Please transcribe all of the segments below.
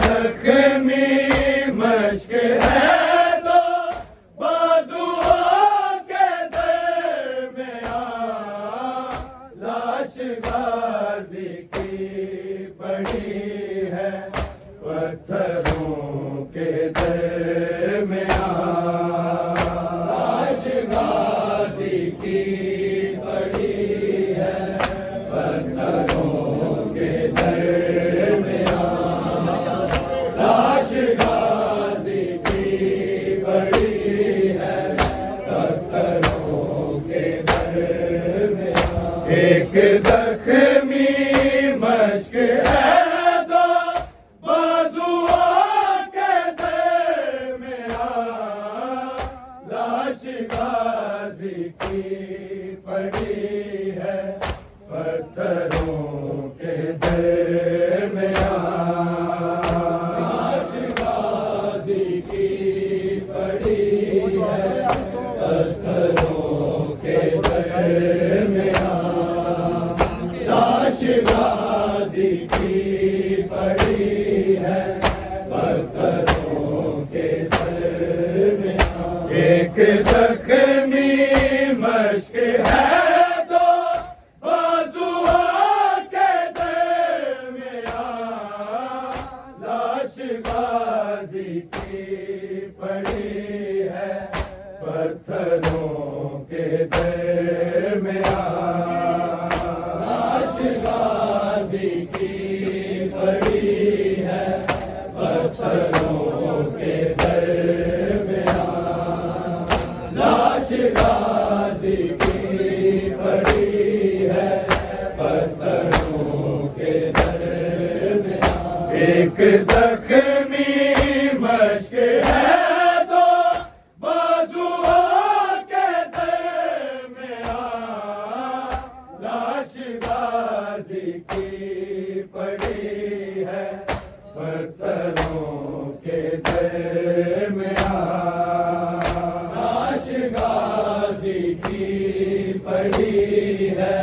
जख्मी मश्क है तो बाजुओं के दरमियां लाश गाजी की पड़ी है पत्थरों के दरमियां लाश गाजी की पड़ी है पत्थरों के दरमियां लाश गाजी की पड़ी है पत्थरों के दरमियां एक जख्मी मश्क है तो बाजुओं के दरमियां लाश गाजी की पड़ी है पत्थरों के दरमियां लाश गाजी की पड़ी है पत्थरों के दरमियां लाश गाजी की पड़ी है पत्थरों के दरमियां एक जख्मी मश्क है तो बाजुओं के दरमियां लाश गाजी की पड़ी है पत्थरों के दरमियां लाश गाजी की पड़ी है पत्थरों के दरमियां लाश गाजी की पड़ी है पत्थरों के दरमियां एक जख्मी मश्क है तो बाजुओं के दरमियां लाश गाजी की पड़ी है पत्थरों के दरमियां लाश गाजी की पड़ी है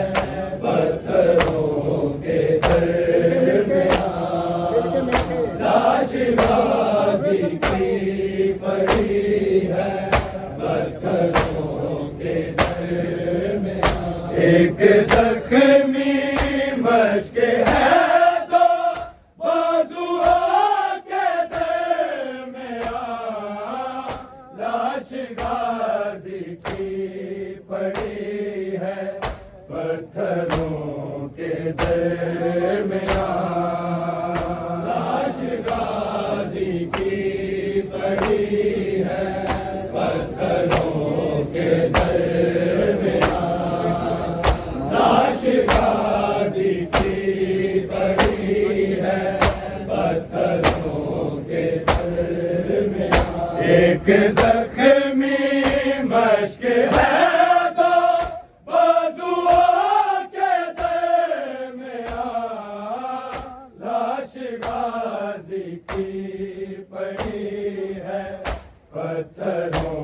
पत्थरों के दरमियां लाश गाजी की पड़ी है पत्थरों के दरमियां एक जख्मी मश्क है तो बाजुओं के दरमियां लाश गाजी की पड़ी है पत्थरों के दरमियां लाश गाजी की पड़ी है पत्थरों के दरमियां लाश गाजी की पड़ी है पत्थरों के दरमियां एक जख्मी मश्क है तो बाजुओं के दरमियां लाश गाजी की पड़ी है पत्थरों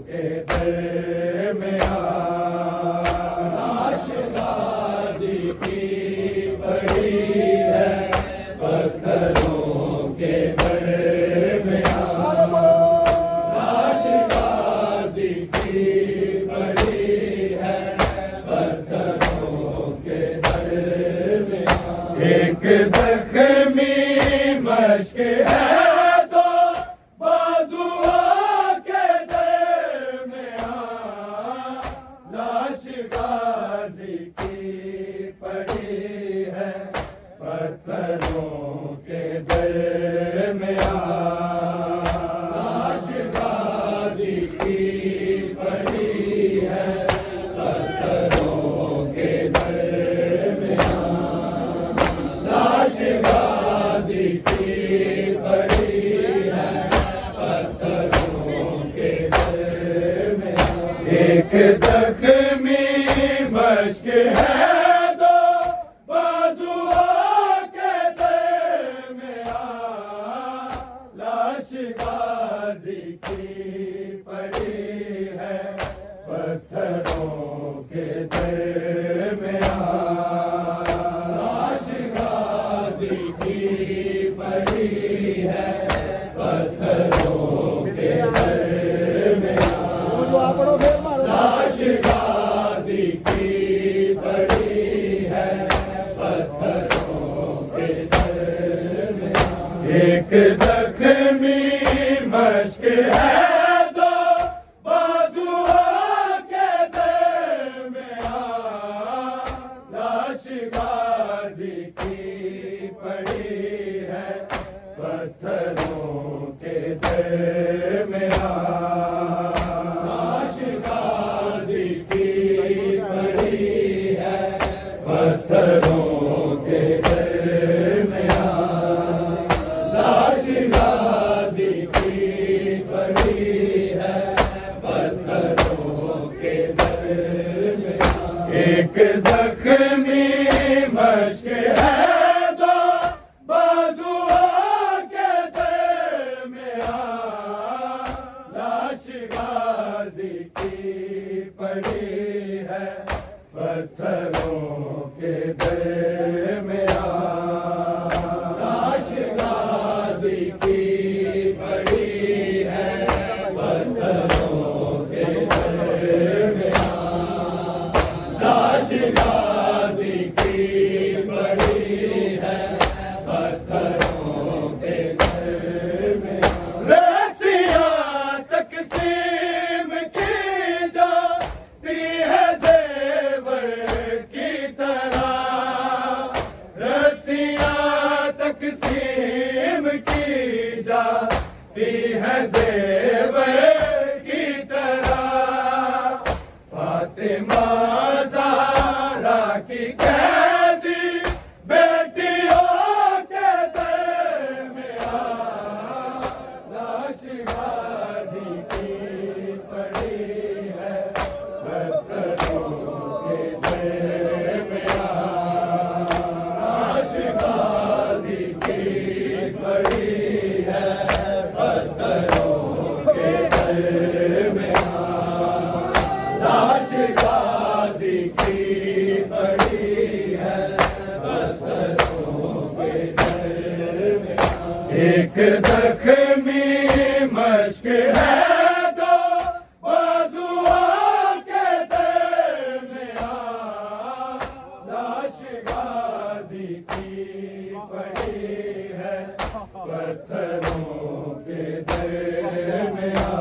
के दरमियां लाश गाजी की पड़ी है पत्थरों के दरमियां लाश गाजी की पड़ी है पत्थरों के दरमियां एक जख्मी मश्क है तो बाजुओं के दरमियां लाश गाजी की पड़ी है पत्थरों के दरमियां लाश गाजी की पड़ी है पत्थरों के दरमियां लाश गाजी की पड़ी है पत्थरों के दरमियां एक जख्मी मश्क है तो बाजुओं के दरमियां लाश गाजी की पड़ी है पत्थरों के दरमियां लाश गाजी की पड़ी जख्मी मश्क है दो बाजुओं के दरमियां, लाश गाजी की पड़ी है पत्थरों के दरमियां, लाश गाजी की पड़ी है पत्थरों के दरमियां, लाश गाजी की पड़ी है पत्थरों के दरमियां। एक जख्मी मश्क है दो बाजुओं के दरमियां, लाश गाजी की पड़ी है पत्थरों के दरमियां, लाश गाजी की पड़ी है पत्थरों के दरमियां, लाश गाजी की पड़ी है पत्थरों के दरमियां। रस्सियां तकसीम की जाती है जेवर की तरह, रस्सियां तकसीम की जाती है जेवर की तरह, फातिमा ज़हरा की कैदी बेटियों के दरमियां, लाश गाजी की पड़ी है पत्थरों के दरमियां, लाश गाजी की पड़ी है पत्थरों के दरमियां, लाश गाजी की पड़ी है पत्थरों के दरमियां। एक जख्मी मश्क है दो बाजुओं के दरमियां, लाश गाजी की पड़ी है पत्थरों के दरमियां,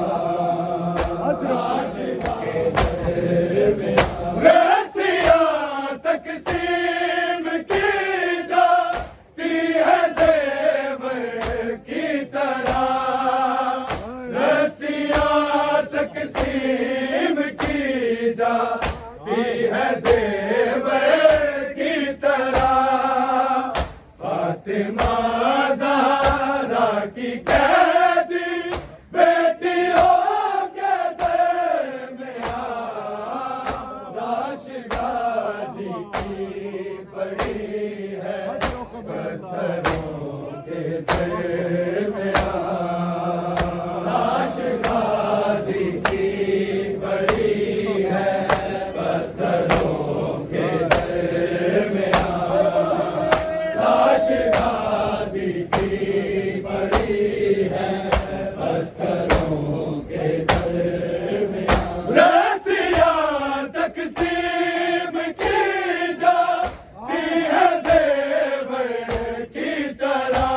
लाश के दरमियां। रस्सियां तकसीम की जाती है जेवर की तरह, रस्सियां तकसीम की जाती है जेवर की तरह, फातिमा ज़हरा की कैदी बेटियों के दरमियां, लाश गाजी की पड़ी है पत्थरों के दरमियां, लाश गाजी की पड़ी है पत्थरों के दरमियां, लाश गाजी की पड़ी है पत्थरों के दरमियां। रस्सियां तकसीम की जाती है जेवर की तरह,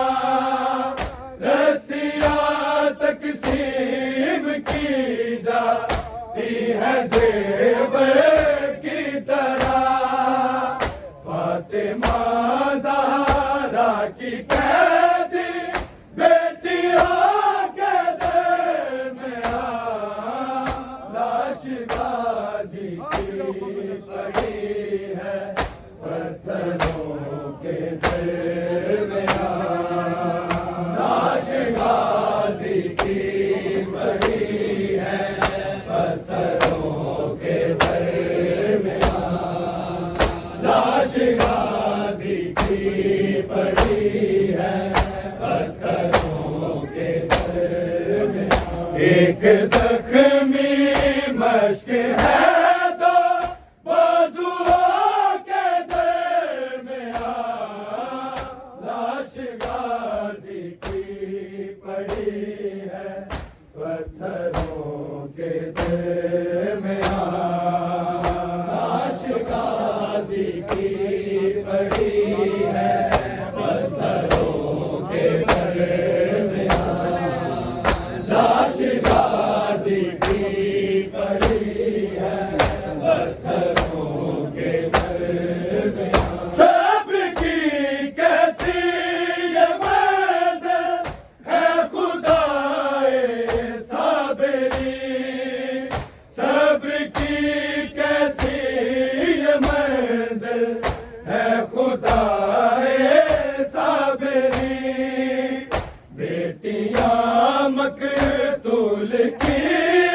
रस्सियां तकसीम की जाती है जेवर की तरह, फातिमा ज़हरा की कैदी बेटियों के दरमियां, लाश गाजी की पड़ी है पत्थरों के दरमियां, लाश गाजी की पड़ी है पत्थरों के दरमियां, लाश गाजी की पड़ी है पत्थरों के दरमियां। एक जख्मी मश्क है दो बाजुओं के दरमियां, लाश गाजी की पड़ी है पत्थरों के दरमियां, लाश गाजी की पड़ी है पत्थरों के दरमियां। मकतूल की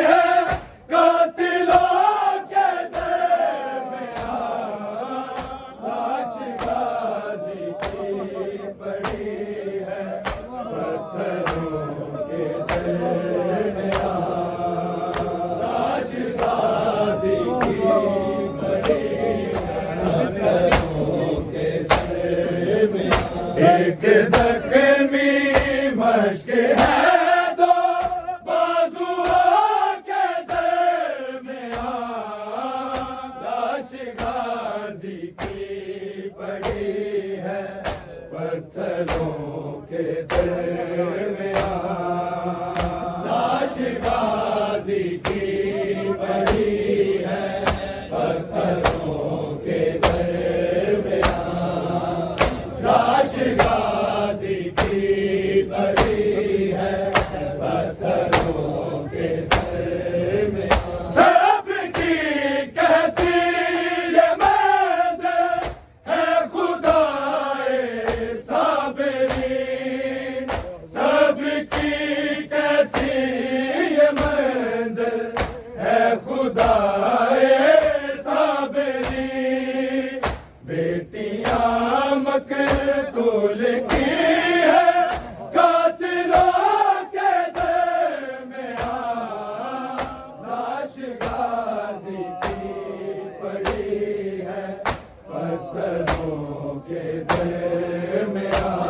है कातिलों के दरमियान, लाश गाजी की पड़ी है पत्थरों के दरमियान, लाश गाजी की पड़ी है पत्थरों के दरमियान। एक जख्मी मश्क है दो बाजुओं के दरमियान, लाश गाजी की पड़ी है पत्थरों के दरमियान, लाश गाजी की पड़ी है पत्थरों के दरमियान, लाश गाजी की पड़ी है पत्थरों के दरमियान। सबकी कैसी ये मंज़िल है खुदाए साबिरीन, सब्र की कैसी ये मंज़िल है खुदाए साबिरीन। बेटियां मकतूल की है कातिलों के दरमियान, लाश गाजी की पड़ी है पत्थरों के दरमियान,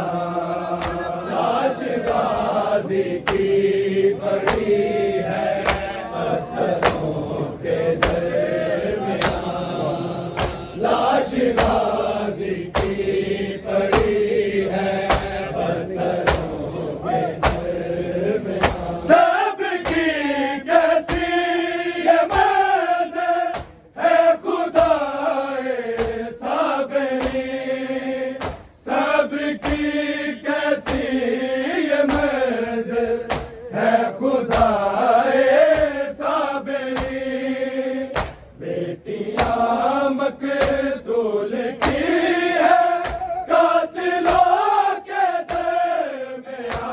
लाश गाजी की पड़ी है पत्थरों के दरमियान, लाश गाजी की पड़ी है पत्थरों के दरमियान। सबकी कैसी ये मंज़िल है खुदाए साबिरीन, सब्र की कैसी ये मंज़िल है खुदाए साबिरीन। बेटियां मकतूल की है कातिलों के दरमियान,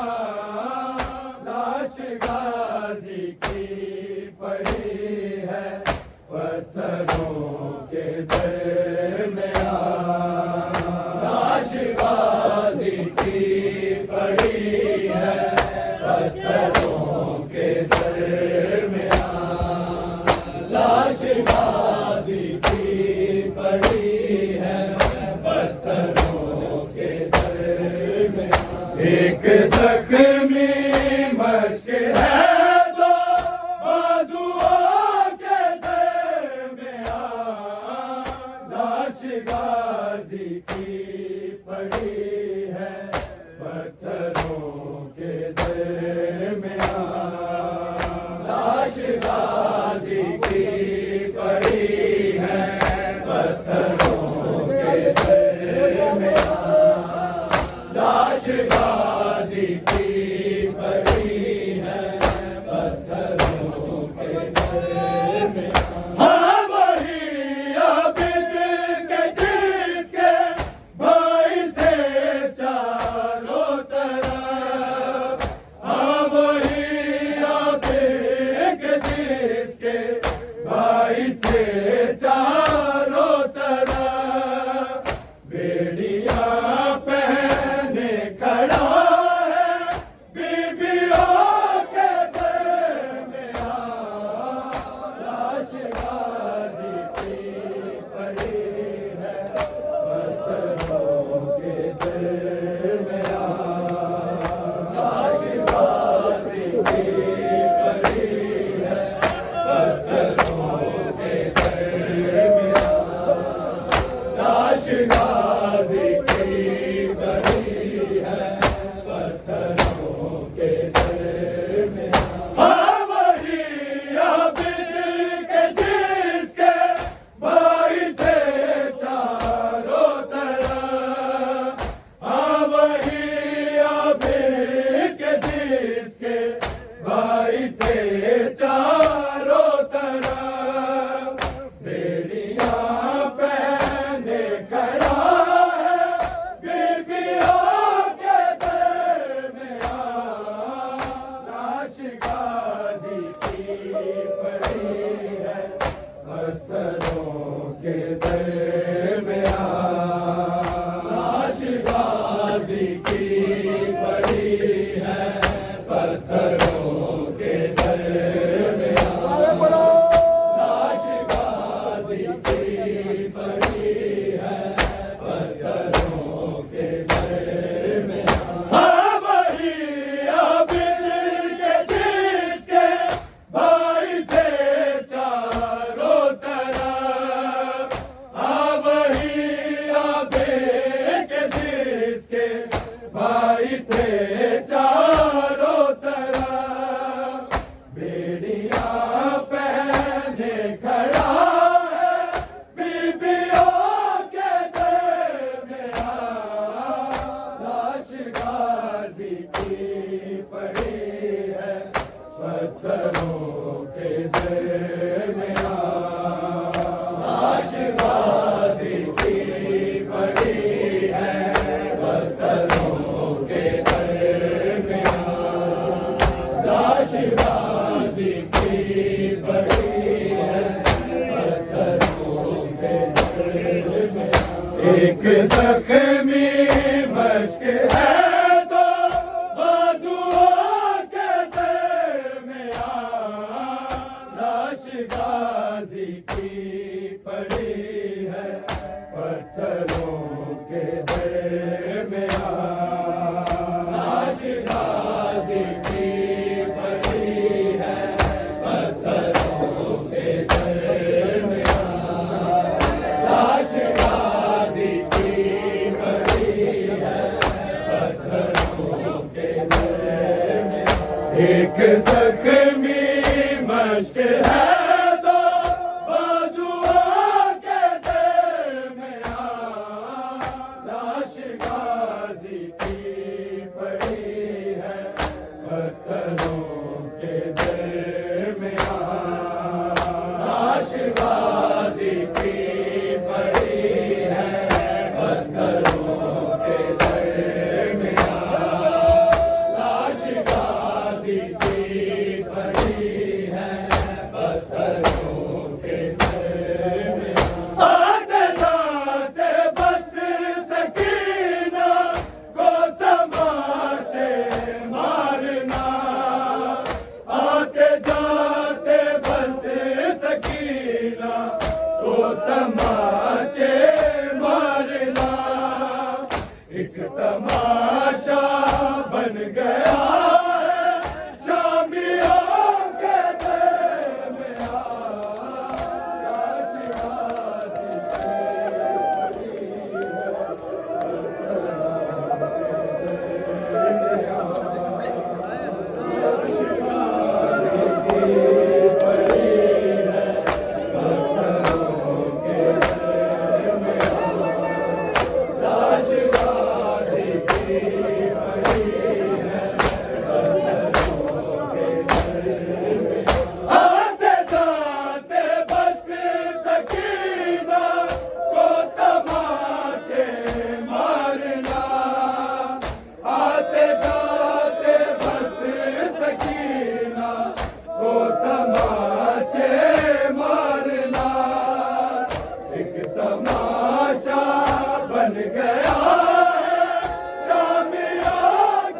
लाश गाजी की पड़ी है पत्थरों के दरमियान, लाश गाजी की पड़ी है पत्थरों के दरमियान, लाश गाजी की पड़ी है पत्थरों के दरमियान। एक जख्मी मश्क है दो बाजुओं के दरमियान, लाश गाजी की पड़ी है पत्थरों के दरमियान, लाश गाजी की पड़ी है पत्थरों के दरमियान, लाश गाजी की पड़ी है पत्थरों के दरमियान। हाँ वही आबिद के जिसके भाई थे चारों तरफ, हाँ वही आबिद के जिसके भाई थे चारों तरफ। बेड़ियां पहने खड़ा है बीबियों के दरमियान, लाश गाजी की पड़ी है पत्थरों के दरमियान, लाश गाजी की पड़ी है पत्थरों के दरमियान, लाश गाजी की पड़ी है पत्थरों के दरमियान। हाँ वही आबिद के जिसके भाई थे चारों तरफ, हाँ वही आबिद के जिसके भाई थे चारों तरफ। बेड़ियां पहने खड़ा है बीबियों के दरमियान, पत्थरों के दरमियान लाश गाजी की पड़ी है, पत्थरों के दरमियान लाश गाजी की पड़ी है, पत्थरों के दरमियान। एक जख्मी मश्क है तो बाजुओं के दरमियान लाश गाजी की पड़ी है, पत्थरों के दरमियान लाश गाजी की पड़ी है, पत्थरों के दरमियान लाश गाजी की पड़ी है, पत्थरों के दरमियान। एक जख्मी मश्क है तो बाजुओं के दरमियान लाश गाजी की पड़ी है, पत्थरों के दरमियान लाश गाजी की पड़ी है, पत्थरों के दरमियान लाश गाजी की पड़ी है, पत्थरों के दरमियान। आते जाते बस सकीना को तमाचे मारना, आते जाते बस सकीना को तमाचे मारना, एक तमाशा बन गया है शामियों के दरमियान लाश गाजी की पड़ी है, लाश गाजी की पड़ी है, पत्थरों के दरमियान। आते जाते बस सकीना को तमाचे मारना, आते जाते बस सकीना को तमाचे मारना, एक तमाशा बन गया है शामियों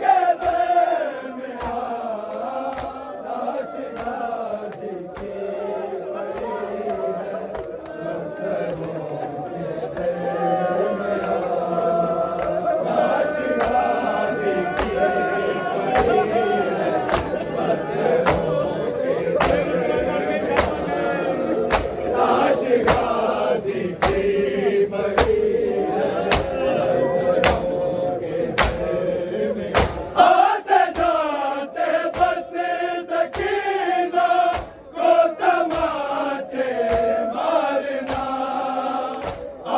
के दरमियान लाश गाजी की पड़ी है, पत्थरों के दरमियान लाश गाजी की पड़ी है, पत्थरों के दरमियान लाश गाजी की पड़ी है, पत्थरों के दरमियान। आते जाते बस सकीना को तमाचे मारना,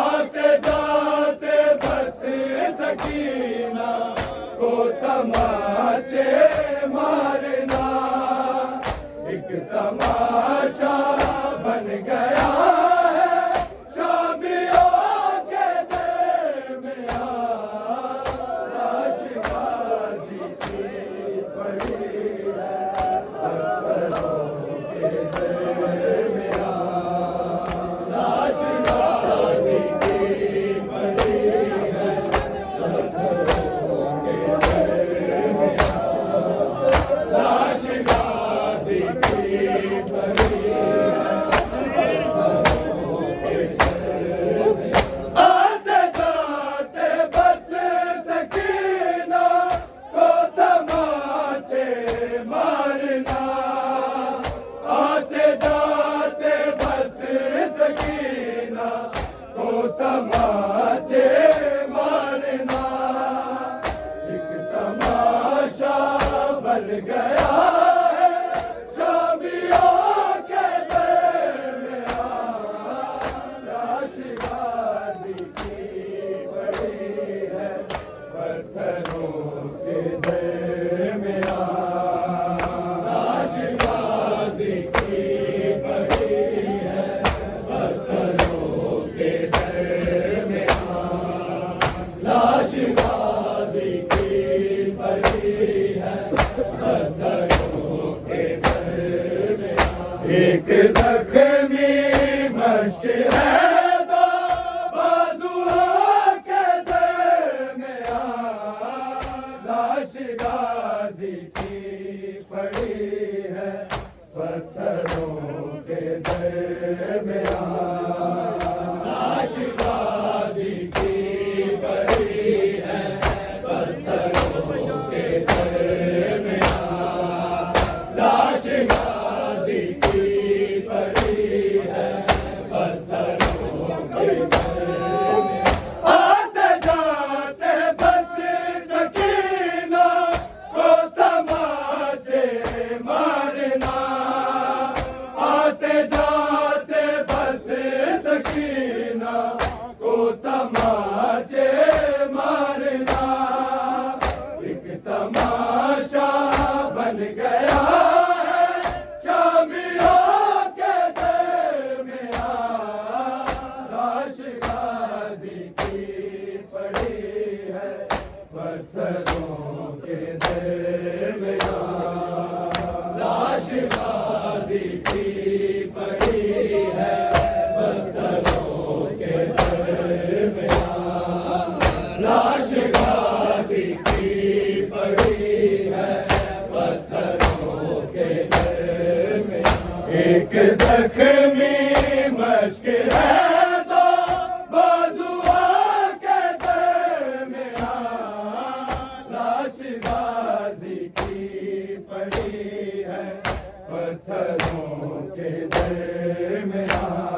आते जाते बस सकीना को तमाचे मारना, एक तमाशा बन गया है शामियों के दरमियान लाश गाजी की पड़ी है, पत्थरों के दरमियान लाश गाजी की पड़ी है, पत्थरों के दरमियान लाश गाजी की पड़ी है, पत्थरों के दरमियान। आते जाते बस सकीना को तमाचे मारना, आते जाते बस सकीना को तमाचे मारना, एक तमाशा बन गया है शामियों के दरमियान लाश गाजी की पड़ी है, पत्थरों के दरमियान लाश पत्थरों के दरमियान। एक जख्मी मश्क है दो बाजुओं के दरमियान। लाश गाजी की पड़ी है पत्थरों के दरमियान। लाश गाजी की पड़ी है पत्थरों के दरमियान। लाश गाजी की पड़ी है पत्थरों के दरमियान। आते जाते बस सकीना को तमाचे मारना। आते जाते बस सकीना को तमाचे मारना। एक तमाशा बन गया है शामियों के दरमियान। लाश गाजी की पड़ी है पत्थरों के दरमियान। लाश गाजी की पड़ी है पत्थरों के दरमियान। लाश गाजी की पड़ी है पत्थरों के दरमियान। एक जख्मी मश्क है दो बाजुओं के दरमियान। लाश गाजी की पड़ी है पत्थरों के दरमियान।